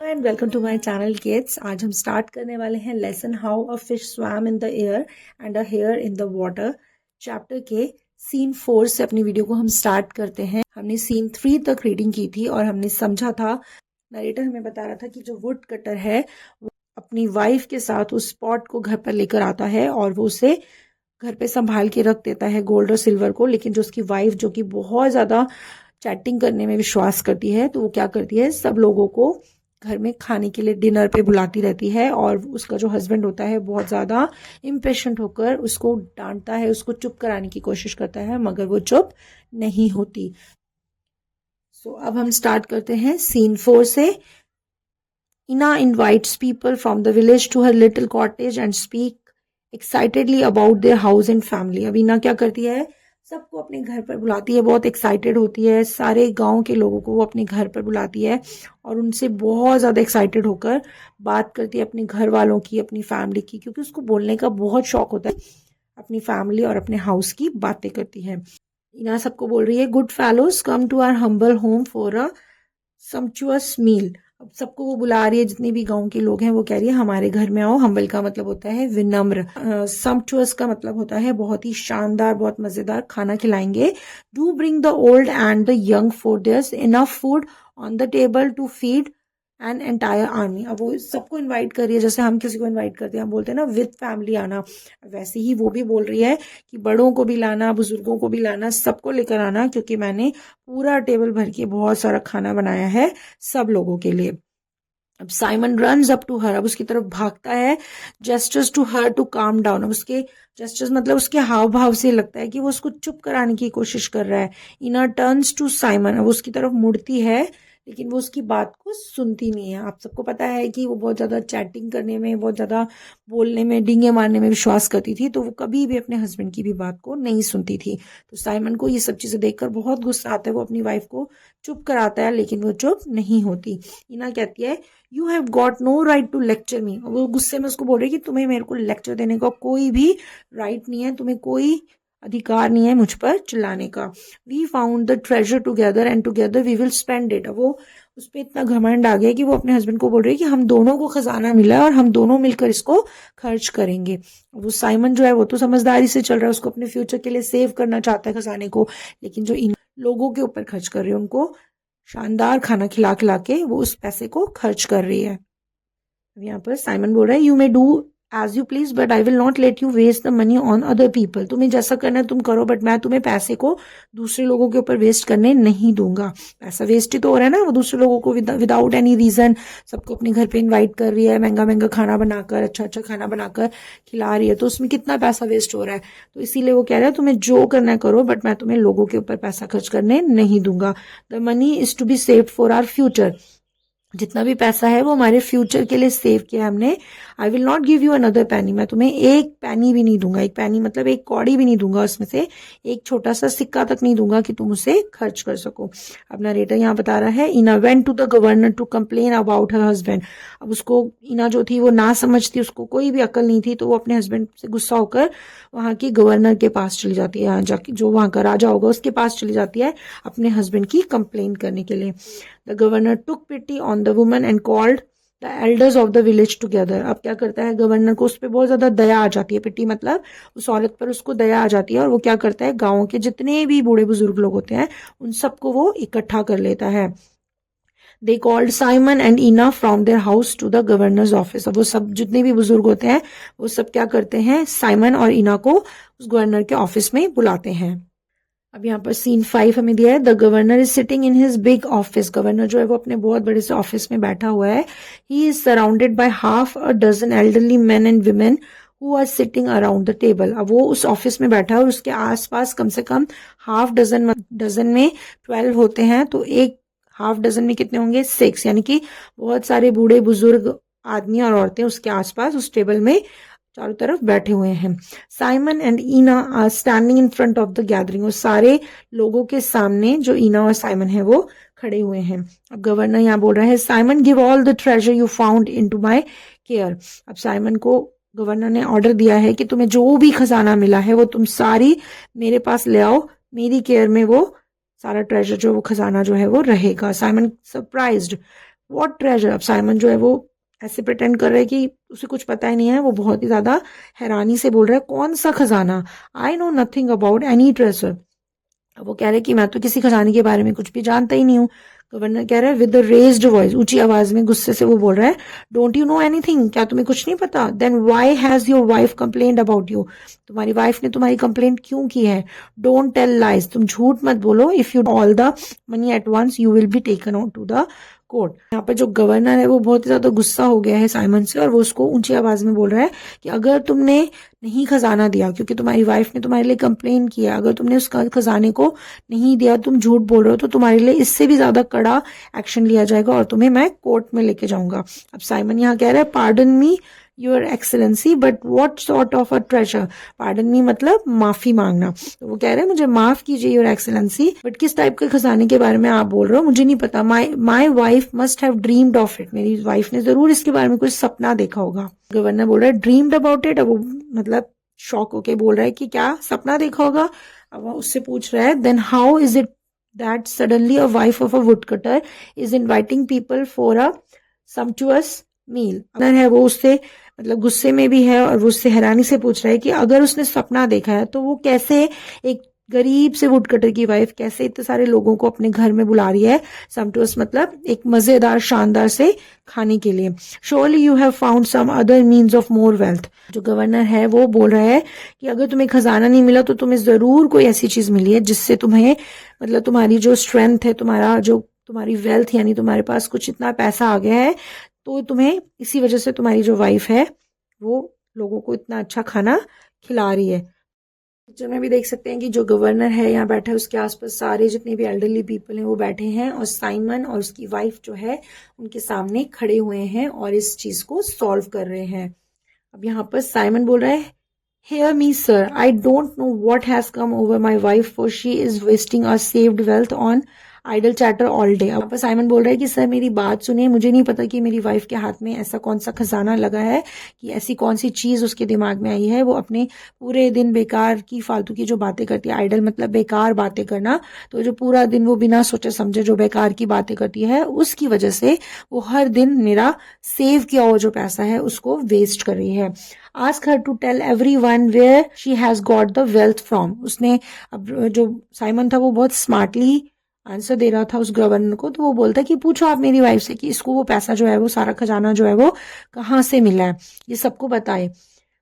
And welcome to my channel kids. आज हम start करने वाले हैं lesson how a fish swam in the air and a hare in the water chapter के scene 4 से अपनी वीडियो को हम स्टार्ट करते हैं। हमने सीन 3 तक रीडिंग की थी और हमने समझा था, नरेटर हमें बता रहा था कि जो वुड कटर है वो अपनी वाइफ के साथ उस स्पॉट को घर पर लेकर आता है और वो उसे घर पे संभाल के रख देता है गोल्ड और सिल्वर को। लेकिन जो उसकी वाइफ जो कि बहुत ज़्यादा चैटिंग करने में विश्वास करती है, तो वो क्या करती है, सब लोगों को घर में खाने के लिए डिनर पे बुलाती रहती है और उसका जो हस्बैंड होता है बहुत ज़्यादा इम्पेशेंट होकर उसको डांटता है, उसको चुप कराने की कोशिश करता है, मगर वो चुप नहीं होती। अब हम स्टार्ट करते हैं सीन 4 से। Ina invites people from the village to her little cottage and speak excitedly about their house and family. अब इना क्या करती है, सबको अपने घर पर बुलाती है, बहुत एक्साइटेड होती है, सारे गांव के लोगों को वो अपने घर पर बुलाती है और उनसे बहुत ज़्यादा एक्साइटेड होकर बात करती है अपने घर वालों की, अपनी फैमिली की, क्योंकि उसको बोलने का बहुत शौक होता है। अपनी फैमिली और अपने हाउस की बातें करती है। इना सबको बोल रही है, good fellows come to our humble home for a sumptuous meal. अब सबको वो बुला रही है, जितने भी गांव के लोग हैं वो कह रही है हमारे घर में आओ। हम्बल का मतलब होता है विनम्र, सम्पचुअस का मतलब होता है बहुत ही शानदार, बहुत मजेदार खाना खिलाएंगे। Do bring the old and the young for there enough food on the table to feed an entire army. अब वो सबको इनवाइट कर रही है, जैसे हम किसी को इनवाइट करते हैं, हम बोलते हैं ना विद फैमिली आना, वैसे ही वो भी बोल रही है कि बड़ों को भी लाना, बुजुर्गों को भी लाना, सबको लेकर आना, क्योंकि मैंने पूरा टेबल भर के बहुत सारा खाना बनाया है सब लोगों के लिए। अब Simon runs up to her, अब उसकी तरफ भागता है, gestures to her to calm down. अब उसके जेस्टर्स मतलब उसके हाव भाव से लगता है कि वो उसको चुप कराने की कोशिश कर रहा है। इना टर्न्स टू साइमन, अब उसकी तरफ मुड़ती है, लेकिन वो उसकी बात को सुनती नहीं है। आप सबको पता है कि वो बहुत ज़्यादा चैटिंग करने में, बहुत ज़्यादा बोलने में, डींगे मारने में विश्वास करती थी, तो वो कभी भी अपने हस्बैंड की भी बात को नहीं सुनती थी। तो साइमन को ये सब चीज़ें देखकर बहुत गुस्सा आता है, वो अपनी वाइफ को चुप कराता है, लेकिन वो चुप नहीं होती। इना कहती है, you have got no right to lecture me. वो गुस्से में उसको बोल रही है कि तुम्हें मेरे को लेक्चर देने का कोई भी राइट नहीं है, तुम्हें कोई अधिकार नहीं है मुझ पर चिल्लाने का। We found the treasure together and together we will spend it. वो उस पर इतना घमंड आ गया कि वो अपने हस्बैंड को बोल रही है कि हम दोनों को खजाना मिला है और हम दोनों मिलकर इसको खर्च करेंगे। वो साइमन जो है वो तो समझदारी से चल रहा है, उसको अपने फ्यूचर के लिए सेव करना चाहता है खजाने को, लेकिन जो इन लोगों के ऊपर खर्च कर रहे हैं, उनको शानदार खाना खिला खिला के वो उस पैसे को खर्च कर रही है। अब यहाँ पर साइमन बोल रहा है, you may do as you please but I will not let you waste the money on other people. तुम्हें जैसा करना है तुम करो, बट मैं तुम्हें पैसे को दूसरे लोगों के ऊपर वेस्ट करने नहीं दूंगा। पैसा वेस्ट ही तो हो रहा है ना, वो दूसरे लोगों को विदाउट एनी रीजन सबको अपने घर पे इन्वाइट कर रही है, महंगा महंगा खाना बनाकर, अच्छा अच्छा खाना बनाकर खिला रही है, तो उसमें कितना पैसा वेस्ट हो रहा है। तो इसीलिए वो कह रहा है तुम्हें जो करना है करो, बट मैं तुम्हें लोगों के ऊपर पैसा खर्च करने नहीं दूंगा। The money is to be saved for our future. जितना भी पैसा है वो हमारे फ्यूचर के लिए सेव किया हमने। आई will not give you another पैनी, मैं तुम्हें एक पैनी भी नहीं दूंगा, एक पैनी मतलब एक कौड़ी भी नहीं दूंगा, उसमें से एक छोटा सा सिक्का तक नहीं दूंगा कि तुम उसे खर्च कर सको। अब नरेटर यहाँ बता रहा है, Ina went to the governor to complain about her husband. अब उसको इना जो थी वो ना समझती, उसको कोई भी अकल नहीं थी, तो वो अपने हस्बैंड से गुस्सा होकर वहां की गवर्नर के पास चली जाती है, जाके जो वहां का राजा होगा उसके पास चली जाती है अपने हस्बैंड की कंप्लेन करने के लिए। The governor took pity on the woman and called the elders of the village together. अब क्या करता है गवर्नर को, उस पर बहुत ज्यादा दया आ जाती है, पिटी मतलब उस औरत पर उसको दया आ जाती है, और वो क्या करता है, गांव के जितने भी बूढ़े बुजुर्ग लोग होते हैं उन सबको वो इकट्ठा कर लेता है। They called Simon and Ina from their house to the governor's office. अब वो सब जितने भी बुजुर्ग होते हैं वो सब क्या करते हैं, साइमन और इना को उस गवर्नर के ऑफिस में बुलाते हैं। अब यहाँ पर सीन 5 हमें दिया है, the governor is sitting in his big office. Governor जो है वो अपने बहुत बड़े से ऑफिस में बैठा हुआ है। He is surrounded by half a dozen elderly men and women who are sitting around the table. अब वो उस ऑफिस में बैठा है और उसके आसपास कम से कम हाफ डजन, डजन में 12 होते हैं, तो एक हाफ डजन में कितने होंगे, 6, यानी कि बहुत सारे बूढ़े बुजुर्ग आदमी और औरतें उसके आसपास उस टेबल में चारों तरफ बैठे हुए हैं। Simon and Ina are standing in front of the gathering. और सारे लोगों के सामने जो ईना और साइमन है वो खड़े हुए हैं। अब गवर्नर यहाँ बोल रहा है, Simon give all the treasure you found into my care. अब साइमन को गवर्नर ने ऑर्डर दिया है कि तुम्हें जो भी खजाना मिला है वो तुम सारी मेरे पास ले आओ, मेरी केयर में वो सारा ट्रेजर जो वो खजाना जो है वो रहेगा। Simon surprised what treasure? अब साइमन जो है वो ऐसे प्रिटेंड कर रहा है कि उसे कुछ पता ही नहीं है, वो बहुत ही ज्यादा हैरानी से बोल रहा है, कौन सा खजाना? I know nothing about any treasure. अब वो कह रहे हैं कि मैं तो किसी खजाने के बारे में कुछ भी जानता ही नहीं हूँ। गवर्नर कह रहा है विद द रेज्ड वॉइस, ऊंची आवाज में गुस्से से वो बोल रहा है, डोंट यू नो एनीथिंग? क्या तुम्हें कुछ नहीं पता? Then why has your wife complained about you? तुम्हारी वाइफ ने तुम्हारी कंप्लेंट क्यों की है? डोंट टेल लाइज, तुम झूठ मत बोलो। If you all the money at once you will be taken on to the court. यहाँ पर जो गवर्नर है वो बहुत ही ज्यादा गुस्सा हो गया है साइमन से, और वो उसको ऊंची आवाज में बोल रहा है कि अगर तुमने नहीं खजाना दिया, क्योंकि तुम्हारी वाइफ ने तुम्हारे लिए कंप्लेन किया, अगर तुमने उस खजाने को नहीं दिया, तुम झूठ बोल रहे हो, तो तुम्हारे लिए इससे भी ज्यादा कड़ा एक्शन लिया जाएगा और तुम्हें मैं कोर्ट में लेके जाऊंगा। अब साइमन यहाँ कह रहा है, pardon me your excellency but what sort of a treasure? Pardon me मतलब माफी मांगना। तो वो कह रहे हैं मुझे माफ कीजिए योर एक्सेलेंसी, बट किस टाइप के खजाने के बारे में आप बोल रहे हो मुझे नहीं पता। My wife must have dreamed of it, मेरी वाइफ ने जरूर इसके बारे में कुछ सपना देखा होगा। गवर्नर बोल रहा है ड्रीम्ड अबाउट इट। अब वो मतलब शॉक होके बोल रहा है कि क्या सपना देखा होगा? अब वो उससे पूछ रहा है then how is it that suddenly a wife of a woodcutter is inviting people for a sumptuous meal? है वो उससे मतलब गुस्से में भी है, और वो उससे हैरानी से पूछ रहा है कि अगर उसने सपना देखा है तो वो कैसे, एक गरीब से वुडकटर की वाइफ कैसे इतने सारे लोगों को अपने घर में बुला रही है, समटूस मतलब एक मजेदार शानदार से खाने के लिए। Surely you have found some other means of more wealth. जो गवर्नर है वो बोल रहा है कि अगर तुम्हें खजाना नहीं मिला तो तुम्हें जरूर कोई ऐसी चीज मिली है जिससे तुम्हें मतलब तुम्हारी जो स्ट्रेंथ है, तुम्हारा जो तुम्हारी वेल्थ यानी तुम्हारे पास कुछ इतना पैसा आ गया है, तो तुम्हें इसी वजह से तुम्हारी जो वाइफ है वो लोगों को इतना अच्छा खाना खिला रही है। पिक्चर में भी देख सकते हैं कि जो गवर्नर है यहाँ बैठा है, उसके आसपास सारे जितने भी एल्डरली पीपल हैं वो बैठे हैं, और साइमन और उसकी वाइफ जो है उनके सामने खड़े हुए हैं और इस चीज को सॉल्व कर रहे हैं। अब यहाँ पर साइमन बोल रहा है, hear me sir, I don't know what has come over my wife for she is wasting our saved wealth on idle chatter all day. अब साइमन बोल रहा है कि सर मेरी बात सुनिए, मुझे नहीं पता कि मेरी वाइफ के हाथ में ऐसा कौन सा खजाना लगा है, कि ऐसी कौन सी चीज उसके दिमाग में आई है, वो अपने पूरे दिन बेकार की फालतू की जो बातें करती है, आइडल मतलब बेकार बातें करना, तो जो पूरा दिन वो बिना सोचे समझे जो बेकार की बातें करती है, उसकी वजह से वो हर दिन मेरा सेव किया हुआ जो पैसा है उसको वेस्ट कर रही है। Ask her to tell everyone where she has got the wealth from. उसने अब जो साइमन था वो बहुत स्मार्टली आंसर दे रहा था उस गवर्नर को, तो वो बोलता है कि पूछो आप मेरी वाइफ से कि इसको वो पैसा जो है वो सारा खजाना जो है वो कहाँ से मिला है, ये सबको बताए।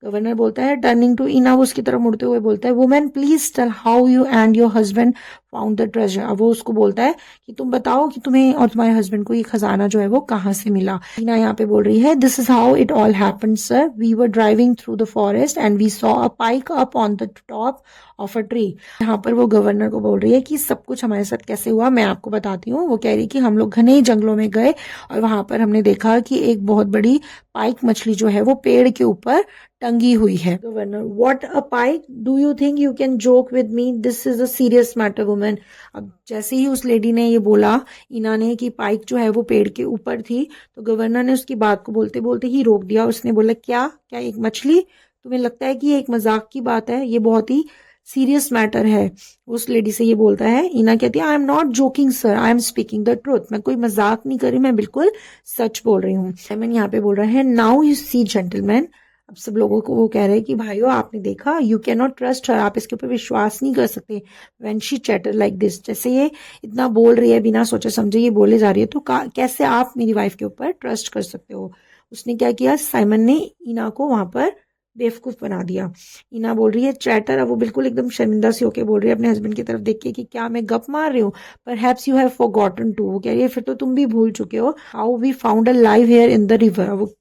गवर्नर बोलता है टर्निंग टू इना, वो उसकी तरफ मुड़ते हुए बोलता है, women please tell how you and your husband found the treasure. अब वो उसको बोलता है कि तुम बताओ कि तुम्हें और तुम्हारे हस्बैंड को ये खजाना जो है वो कहाँ से मिला। इना यहाँ पे बोल रही है, this is how it all happened sir, we were driving through the forest and we saw a pike up on the top of a tree. यहाँ पर वो गवर्नर को बोल रही है कि सब कुछ हमारे साथ कैसे हुआ मैं आपको बताती हूँ। वो कह रही कि हम लोग घने जंगलों में गए और वहां पर हमने देखा कि एक बहुत बड़ी पाइक मछली जो है वो पेड़ के ऊपर टंगी हुई है। Governor, what a pike, do you think you can joke with me, this is a serious matter women. अब जैसे ही उस लेडी ने ये बोला इना ने कि पाइक जो है वो पेड़ के ऊपर थी, तो गवर्नर ने उसकी बात को बोलते बोलते ही रोक दिया। उसने बोला, क्या क्या एक मछली? तुम्हें लगता है कि ये एक मजाक की बात है? ये बहुत ही सीरियस मैटर है। उस लेडी से ये बोलता है, इना कहती है, I am not joking sir, I am speaking the truth. मैं कोई मजाक नहीं कर रही, मैं बिल्कुल सच बोल रही हूँ। साइमन यहाँ पे बोल रहा है, नाउ यू सी जेंटलमैन। अब सब लोगों को वो कह रहे हैं कि भाइयों आपने देखा, you can not trust her, आप इसके ऊपर विश्वास नहीं कर सकते। When she chatter like this, जैसे ये इतना बोल रही है बिना सोचे समझे ये बोले जा रही है, तो कैसे आप मेरी वाइफ के ऊपर ट्रस्ट कर सकते हो? उसने क्या किया, साइमन ने इना को वहां पर बेवकूफ बना दिया। इना बोल रही है चैटर, अब वो बिल्कुल एकदम शर्मिंदा सी होके बोल रही है अपने हस्बैंड की तरफ देख के कि क्या मैं गप मार रही हूँ? Perhaps you have forgotten too. वो कह रही है फिर तो तुम भी भूल चुके हो, how we found a live hare in the river. वो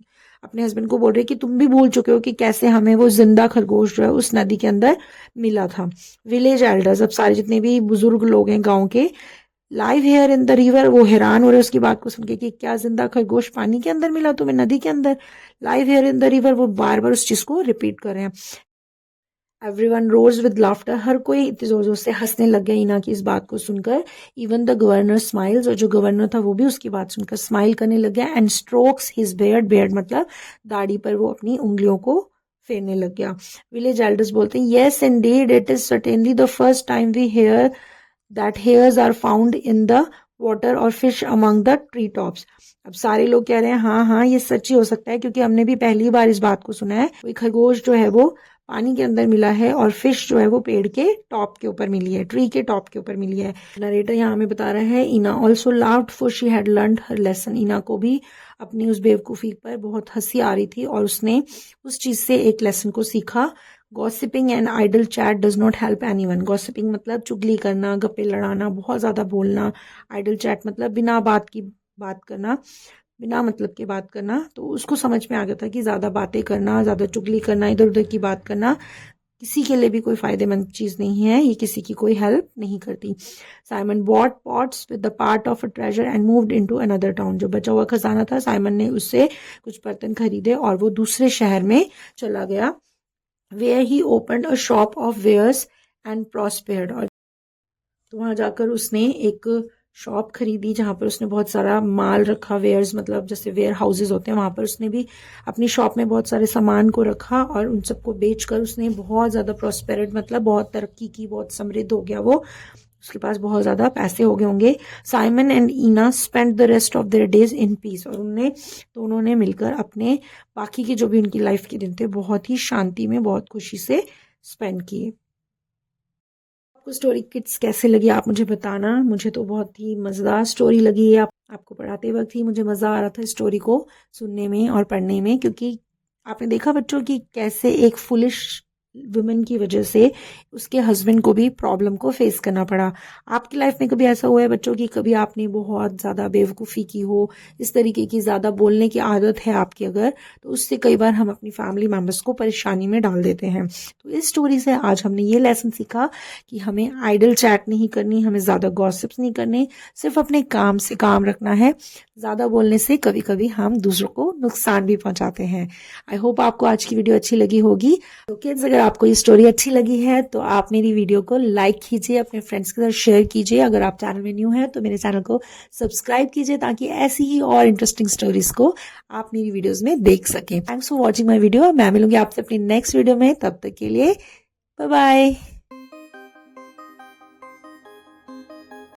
अपने हस्बैंड को बोल रही है कि तुम भी भूल चुके हो कि कैसे हमें वो जिंदा खरगोश जो है उस नदी के अंदर मिला था। विलेज एल्डर्स, अब सारे जितने भी बुजुर्ग लोग हैं गांव के, live hare in the river, वो हैरान हो रहे उसकी बात को सुन के कि क्या जिंदा खरगोश पानी के अंदर मिला तुम्हें, नदी के अंदर? Live hare in the river, वो बार बार उस चीज को रिपीट कर रहे हैं। एवरीवन रोज विद लाफ्टर, हर कोई इतने जोर जोर से हंसने लग गया इना की इस बात को सुनकर। इवन द गवर्नर स्माइल्स, और जो गवर्नर था वो भी उसकी बात सुनकर स्माइल करने लग गया। And strokes his beard, beard मतलब दाढ़ी पर वो अपनी उंगलियों को फेरने लग गया। विलेज एल्डर्स बोलते हैं, yes indeed, it is certainly the first time we hear that hairs are found in the water और fish among the tree tops. अब सारे लोग कह रहे हैं हाँ हाँ ये सच ही हो सकता है, क्योंकि हमने भी पहली बार इस बात को सुना है। कोई खरगोश जो है वो पानी के अंदर मिला है और फिश जो है वो पेड़ के टॉप के ऊपर मिली है, ट्री के टॉप के ऊपर मिली है। नरेटर यहाँ हमें बता रहा है इना also laughed for she had learned her lesson. इना को भी अपनी उस बेवकूफ़ी पर बहुत हंसी आ रही थी और उसने उस चीज़ से एक लेसन को सीखा। Gossiping and idol chat does not help anyone. Gossiping मतलब चुगली करना, गप्पे लड़ाना, बहुत ज़्यादा बोलना। आइडल चैट मतलब बिना बात की बात करना, बिना मतलब की बात करना। तो उसको समझ में आ गया था कि ज़्यादा बातें करना, ज़्यादा चुगली करना, इधर उधर की बात करना किसी के लिए भी कोई फायदेमंद चीज़ नहीं है, ये किसी की कोई हेल्प नहीं करती। Simon bought pots with the part of a treasure and moved into another town. जो बचा हुआ खजाना था, साइमन ने उससे कुछ बर्तन खरीदे और वो दूसरे शहर में चला गया। Where he opened a shop of wares and prospered. और तो वहां जाकर उसने एक शॉप खरीदी जहां पर उसने बहुत सारा माल रखा। वेयर्स मतलब जैसे वेयर हाउसेज होते हैं, वहां पर उसने भी अपनी शॉप में बहुत सारे सामान को रखा और उन सबको बेचकर उसने बहुत ज़्यादा प्रॉस्पेरिट मतलब बहुत तरक्की की, बहुत समृद्ध हो गया वो। उसके पास बहुत ज़्यादा पैसे हो गए होंगे। Simon and Ina spend the rest of their days in peace. और उन्होंने मिलकर अपने बाकी के जो भी उनकी लाइफ के दिन थे बहुत ही शांति में, बहुत खुशी से स्पेंड किए। आपको स्टोरी किड्स कैसे लगी आप मुझे बताना। मुझे तो बहुत ही मज़ेदार स्टोरी लगी है। आपको पढ़ाते वक्त ही मुझे मज़ा आ रहा था स्टोरी को सुनने में और पढ़ने में, क्योंकि आपने देखा बच्चों की कैसे एक फुलिश वुमेन की वजह से उसके हस्बैंड को भी प्रॉब्लम को फेस करना पड़ा। आपकी लाइफ में कभी ऐसा हुआ है बच्चों की, कभी आपने बहुत ज़्यादा बेवकूफ़ी की हो, इस तरीके की ज़्यादा बोलने की आदत है आपकी अगर, तो उससे कई बार हम अपनी फैमिली मेम्बर्स को परेशानी में डाल देते हैं। तो इस स्टोरी से आज हमने ये लेसन सीखा कि हमें आइडल चैट नहीं करनी, हमें ज़्यादा गॉसिप्स नहीं करने, सिर्फ अपने काम से काम रखना है। ज़्यादा बोलने से कभी कभी हम दूसरों को नुकसान भी पहुंचाते हैं। आई होप आपको आज की वीडियो अच्छी लगी होगी। तो किड्स अगर आपको ये स्टोरी अच्छी लगी है तो आप मेरी वीडियो को लाइक कीजिए, अपने फ्रेंड्स के साथ शेयर कीजिए। अगर आप चैनल में न्यू हैं तो मेरे चैनल को सब्सक्राइब कीजिए ताकि ऐसी ही और इंटरेस्टिंग स्टोरीज को आप मेरी वीडियोस में देख सकें। Thanks for watching my video. मैं मिलूंगी आपसे अपनी नेक्स्ट वीडियो में, तब तक के लिए बाय बाय।